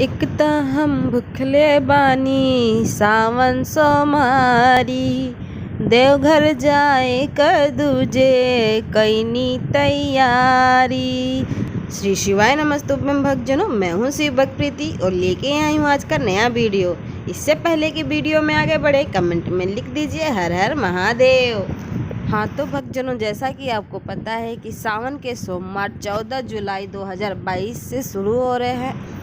एक त हम भुखले बानी सावन सोमारी, देवघर जाए कर दूजे कैनी तैयारी। श्री शिवाय नमस्तुभ्यं भक्तजनों, मैं हूँ शिव भक्त प्रीति और लेके आई हूँ आज का नया वीडियो। इससे पहले कि वीडियो में आगे बढ़े कमेंट में लिख दीजिए हर हर महादेव। हाँ तो भक्तजनों, जैसा कि आपको पता है कि सावन के सोमवार 14 जुलाई 2022 से शुरू हो रहे हैं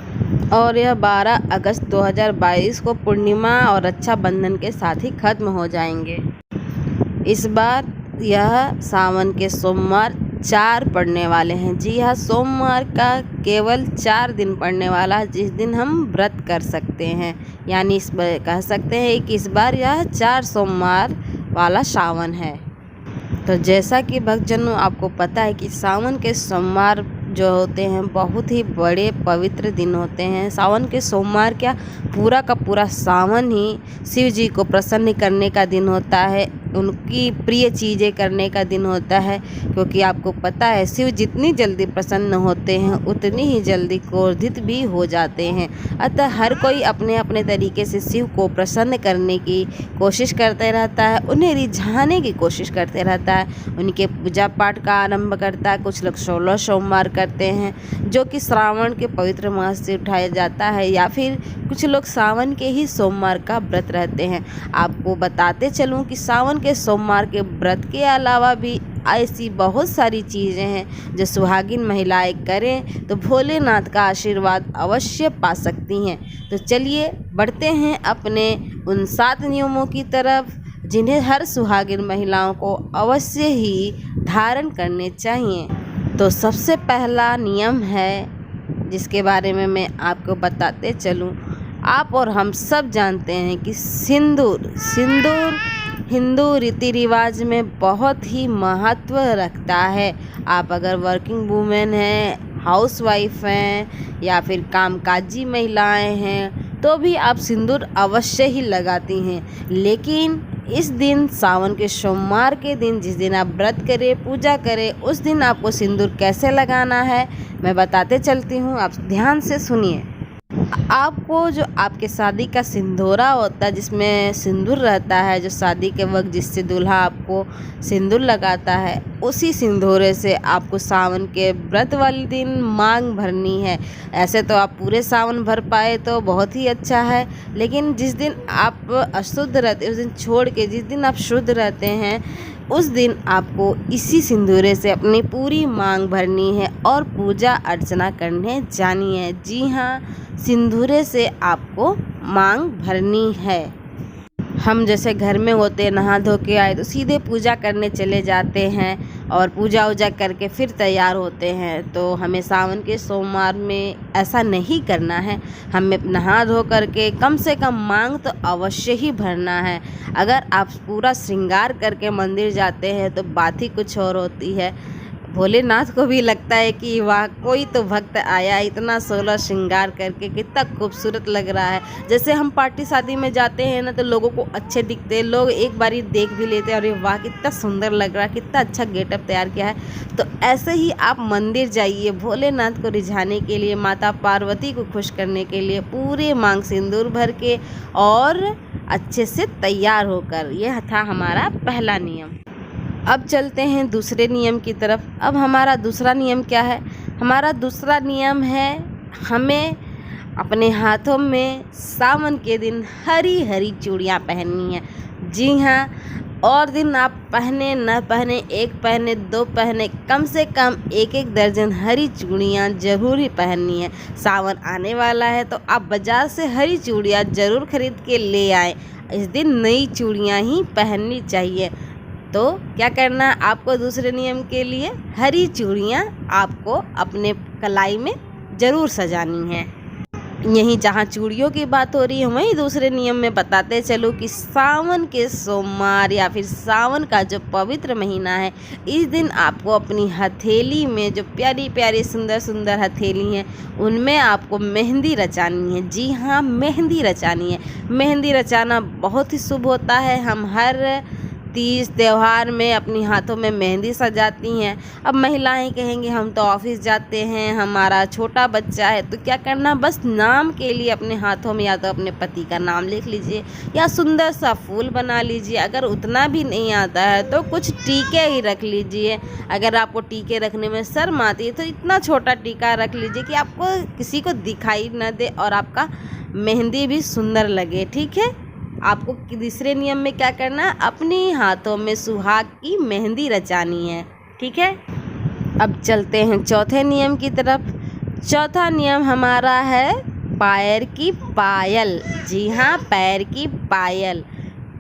और यह 12 अगस्त 2022 को पूर्णिमा और रक्षाबंधन के साथ ही खत्म हो जाएंगे। इस बार यह सावन के सोमवार 4 पड़ने वाले हैं। जी हाँ, सोमवार का केवल 4 दिन पड़ने वाला है, जिस दिन हम व्रत कर सकते हैं। यानी इस बार कह सकते हैं कि इस बार यह 4 सोमवार वाला सावन है। तो जैसा कि भक्तजनों आपको पता है कि सावन के सोमवार जो होते हैं बहुत ही बड़े पवित्र दिन होते हैं। सावन के सोमवार क्या, पूरा का पूरा सावन ही शिव जी को प्रसन्न करने का दिन होता है, उनकी प्रिय चीज़ें करने का दिन होता है। क्योंकि आपको पता है शिव जितनी जल्दी प्रसन्न होते हैं उतनी ही जल्दी क्रोधित भी हो जाते हैं। अतः हर कोई अपने अपने तरीके से शिव को प्रसन्न करने की कोशिश करते रहता है, उन्हें रिझाने की कोशिश करते रहता है। उनके पूजा पाठ का आरंभ करता है। कुछ लोग 16 सोमवार करते हैं जो कि श्रावण के पवित्र मास से उठाया जाता है, या फिर कुछ लोग सावन के ही सोमवार का व्रत रहते हैं। आपको बताते चलूं कि सावन के सोमवार के व्रत के अलावा भी ऐसी बहुत सारी चीज़ें हैं जो सुहागिन महिलाएं करें तो भोलेनाथ का आशीर्वाद अवश्य पा सकती हैं। तो चलिए बढ़ते हैं अपने उन 7 नियमों की तरफ जिन्हें हर सुहागिन महिलाओं को अवश्य ही धारण करने चाहिए। तो सबसे पहला नियम है जिसके बारे में मैं आपको बताते चलूं। आप और हम सब जानते हैं कि सिंदूर हिंदू रीति रिवाज में बहुत ही महत्व रखता है। आप अगर वर्किंग वूमेन हैं, हाउसवाइफ हैं या फिर कामकाजी महिलाएं हैं तो भी आप सिंदूर अवश्य ही लगाती हैं। लेकिन इस दिन सावन के सोमवार के दिन जिस दिन आप व्रत करें, पूजा करें, उस दिन आपको सिंदूर कैसे लगाना है मैं बताते चलती हूँ। आप ध्यान से सुनिए। आपको जो आपके शादी का सिंदूरा होता है, जिसमें सिंदूर रहता है, जो शादी के वक्त जिससे दूल्हा आपको सिंदूर लगाता है, उसी सिंदूरे से आपको सावन के व्रत वाले दिन मांग भरनी है। ऐसे तो आप पूरे सावन भर पाए तो बहुत ही अच्छा है, लेकिन जिस दिन आप अशुद्ध रहते उस दिन छोड़ के जिस दिन आप शुद्ध रहते हैं उस दिन आपको इसी सिंदूरे से अपनी पूरी मांग भरनी है और पूजा अर्चना करने जानी है। जी हाँ, सिंदूरे से आपको मांग भरनी है। हम जैसे घर में होते नहा धो के आए तो सीधे पूजा करने चले जाते हैं और पूजा वूजा करके फिर तैयार होते हैं। तो हमें सावन के सोमवार में ऐसा नहीं करना है। हमें नहा धो करके कम से कम मांग तो अवश्य ही भरना है। अगर आप पूरा श्रृंगार करके मंदिर जाते हैं तो बात ही कुछ और होती है। भोलेनाथ को भी लगता है कि वाह, कोई तो भक्त आया, इतना 16 श्रृंगार करके कितना खूबसूरत लग रहा है। जैसे हम पार्टी शादी में जाते हैं ना तो लोगों को अच्छे दिखते हैं, लोग एक बारी देख भी लेते हैं, अरे वाह कितना सुंदर लग रहा है, कितना अच्छा गेटअप तैयार किया है। तो ऐसे ही आप मंदिर जाइए भोलेनाथ को रिझाने के लिए, माता पार्वती को खुश करने के लिए, पूरे मांग सिंदूर भर के और अच्छे से तैयार होकर। यह था हमारा पहला नियम। अब चलते हैं दूसरे नियम की तरफ। अब हमारा दूसरा नियम क्या है? हमारा दूसरा नियम है हमें अपने हाथों में सावन के दिन हरी हरी चूड़ियाँ पहननी है। जी हाँ, और दिन आप पहने न पहने, 1 पहने 2 पहने, कम से कम 1 दर्जन हरी चूड़ियाँ ज़रूर ही पहननी है। सावन आने वाला है तो आप बाज़ार से हरी चूड़ियाँ ज़रूर खरीद के ले आएँ। इस दिन नई चूड़ियाँ ही पहननी चाहिए। तो क्या करना है आपको? दूसरे नियम के लिए हरी चूड़ियाँ आपको अपने कलाई में ज़रूर सजानी है। यहीं जहाँ चूड़ियों की बात हो रही है वहीं दूसरे नियम में बताते चलो कि सावन के सोमवार या फिर सावन का जो पवित्र महीना है, इस दिन आपको अपनी हथेली में जो प्यारी प्यारी सुंदर सुंदर हथेली हैं उनमें आपको मेहंदी रचानी है। जी हाँ, मेहंदी रचानी है। मेहंदी रचाना बहुत ही शुभ होता है। हम हर तीज त्यौहार में अपनी हाथों में मेहंदी सजाती हैं। अब महिलाएं कहेंगी हम तो ऑफिस जाते हैं, हमारा छोटा बच्चा है, तो क्या करना, बस नाम के लिए अपने हाथों में या तो अपने पति का नाम लिख लीजिए या सुंदर सा फूल बना लीजिए। अगर उतना भी नहीं आता है तो कुछ टीके ही रख लीजिए। अगर आपको टीके रखने में शर्म आती है तो इतना छोटा टीका रख लीजिए कि आपको किसी को दिखाई न दे और आपका मेहंदी भी सुंदर लगे। ठीक है। आपको तीसरे नियम में क्या करना है, अपनी हाथों में सुहाग की मेहंदी रचानी है। ठीक है। अब चलते हैं चौथे नियम की तरफ। चौथा नियम हमारा है पैर की पायल। जी हाँ, पैर की पायल।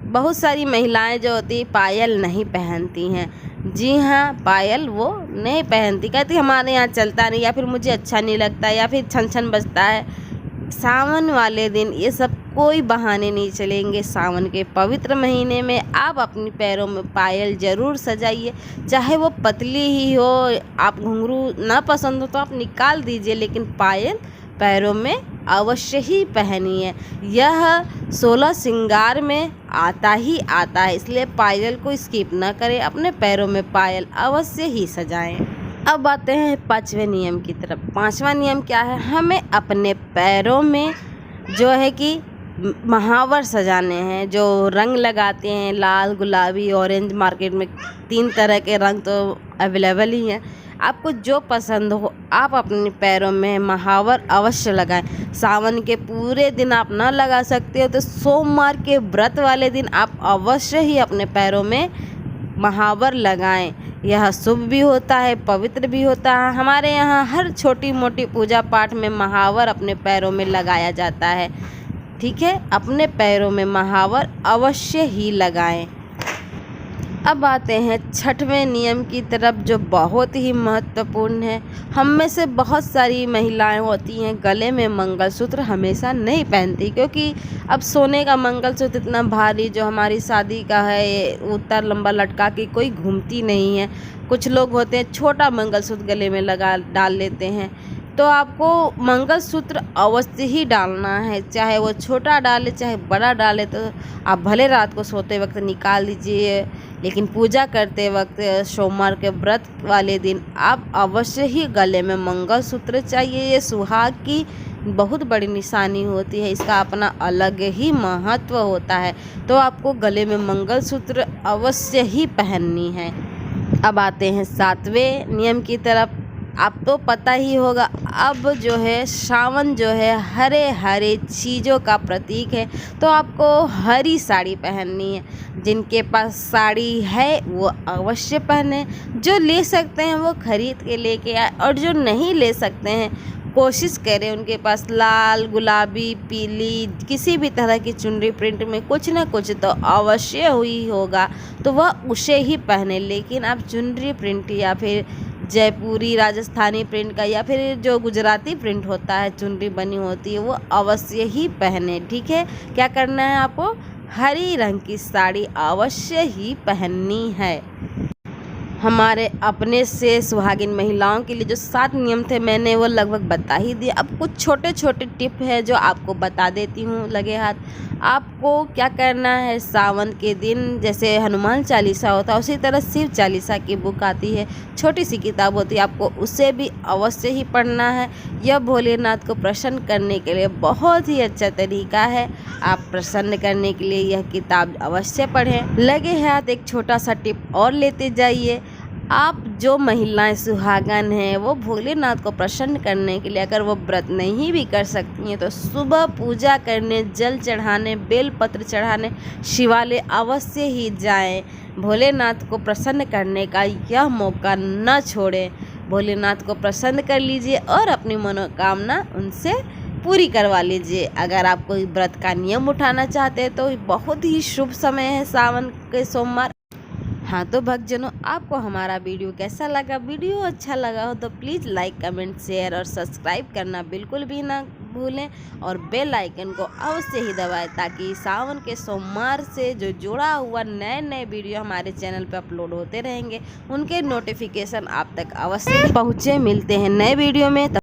बहुत सारी महिलाएं जो होती पायल नहीं पहनती हैं। जी हाँ, पायल वो नहीं पहनती, कहती हमारे यहाँ चलता नहीं, या फिर मुझे अच्छा नहीं लगता, या फिर छन छन बजता है। सावन वाले दिन ये सब कोई बहाने नहीं चलेंगे। सावन के पवित्र महीने में आप अपनी पैरों में पायल ज़रूर सजाइए, चाहे वो पतली ही हो। आप घुंघरू ना पसंद हो तो आप निकाल दीजिए, लेकिन पायल पैरों में अवश्य ही पहनिए। यह 16 श्रृंगार में आता ही आता है, इसलिए पायल को स्किप ना करें, अपने पैरों में पायल अवश्य ही सजाएं। अब आते हैं पांचवें नियम की तरफ। पांचवा नियम क्या है, हमें अपने पैरों में जो है कि महावर सजाने हैं। जो रंग लगाते हैं, लाल, गुलाबी, ऑरेंज, मार्केट में 3 तरह के रंग तो अवेलेबल ही हैं। आपको जो पसंद हो आप अपने पैरों में महावर अवश्य लगाएं। सावन के पूरे दिन आप ना लगा सकते हो तो सोमवार के व्रत वाले दिन आप अवश्य ही अपने पैरों में महावर लगाएं। यह शुभ भी होता है, पवित्र भी होता है। हमारे यहाँ हर छोटी मोटी पूजा पाठ में महावर अपने पैरों में लगाया जाता है। ठीक है। अपने पैरों में महावर अवश्य ही लगाएं। अब आते हैं छठवें नियम की तरफ, जो बहुत ही महत्वपूर्ण है। हम में से बहुत सारी महिलाएं होती हैं गले में मंगलसूत्र हमेशा नहीं पहनती, क्योंकि अब सोने का मंगलसूत्र इतना भारी जो हमारी शादी का है, उतना लंबा लटका के कोई घूमती नहीं है। कुछ लोग होते हैं छोटा मंगलसूत्र गले में लगा डाल लेते हैं। तो आपको मंगलसूत्र अवश्य ही डालना है, चाहे वो छोटा डाले चाहे बड़ा डाले। तो आप भले रात को सोते वक्त निकाल दीजिए, लेकिन पूजा करते वक्त सोमवार के व्रत वाले दिन आप अवश्य ही गले में मंगलसूत्र चाहिए। ये सुहाग की बहुत बड़ी निशानी होती है, इसका अपना अलग ही महत्व होता है। तो आपको गले में मंगलसूत्र अवश्य ही पहननी है। अब आते हैं 7वें नियम की तरफ। आप तो पता ही होगा, अब जो है सावन जो है हरे हरे चीज़ों का प्रतीक है, तो आपको हरी साड़ी पहननी है। जिनके पास साड़ी है वो अवश्य पहने, जो ले सकते हैं वो खरीद के लेके आए, और जो नहीं ले सकते हैं कोशिश करें उनके पास लाल, गुलाबी, पीली किसी भी तरह की चुनरी प्रिंट में कुछ ना कुछ तो अवश्य हुई होगा, तो वह उसे ही पहने। लेकिन आप चुनरी प्रिंट या फिर जयपुरी राजस्थानी प्रिंट का या फिर जो गुजराती प्रिंट होता है चुनरी बनी होती है वो अवश्य ही पहने। ठीक है। क्या करना है, आपको हरी रंग की साड़ी अवश्य ही पहननी है। हमारे अपने से सुहागिन महिलाओं के लिए जो 7 नियम थे मैंने वो लगभग बता ही दिए। अब कुछ छोटे छोटे टिप है जो आपको बता देती हूँ लगे हाथ। आपको क्या करना है, सावन के दिन जैसे हनुमान चालीसा होता है उसी तरह शिव चालीसा की बुक आती है, छोटी सी किताब होती है, आपको उसे भी अवश्य ही पढ़ना है। यह भोलेनाथ को प्रसन्न करने के लिए बहुत ही अच्छा तरीका है। आप प्रसन्न करने के लिए यह किताब अवश्य पढ़ें। लगे हाथ एक छोटा सा टिप और लेते जाइए। आप जो महिलाएं सुहागन हैं वो भोलेनाथ को प्रसन्न करने के लिए अगर वो व्रत नहीं भी कर सकती हैं तो सुबह पूजा करने, जल चढ़ाने, बेलपत्र चढ़ाने शिवालय अवश्य ही जाएं। भोलेनाथ को प्रसन्न करने का यह मौका न छोड़ें। भोलेनाथ को प्रसन्न कर लीजिए और अपनी मनोकामना उनसे पूरी करवा लीजिए। अगर आप कोई व्रत का नियम उठाना चाहते हैं तो बहुत ही शुभ समय है सावन के सोमवार। हाँ तो भक्तजनों, आपको हमारा वीडियो कैसा लगा? वीडियो अच्छा लगा हो तो प्लीज़ लाइक, कमेंट, शेयर और सब्सक्राइब करना बिल्कुल भी ना भूलें और बेल आइकन को अवश्य ही दबाएं ताकि सावन के सोमवार से जो जुड़ा हुआ नए नए वीडियो हमारे चैनल पर अपलोड होते रहेंगे उनके नोटिफिकेशन आप तक अवश्य पहुँचे। मिलते हैं नए वीडियो में।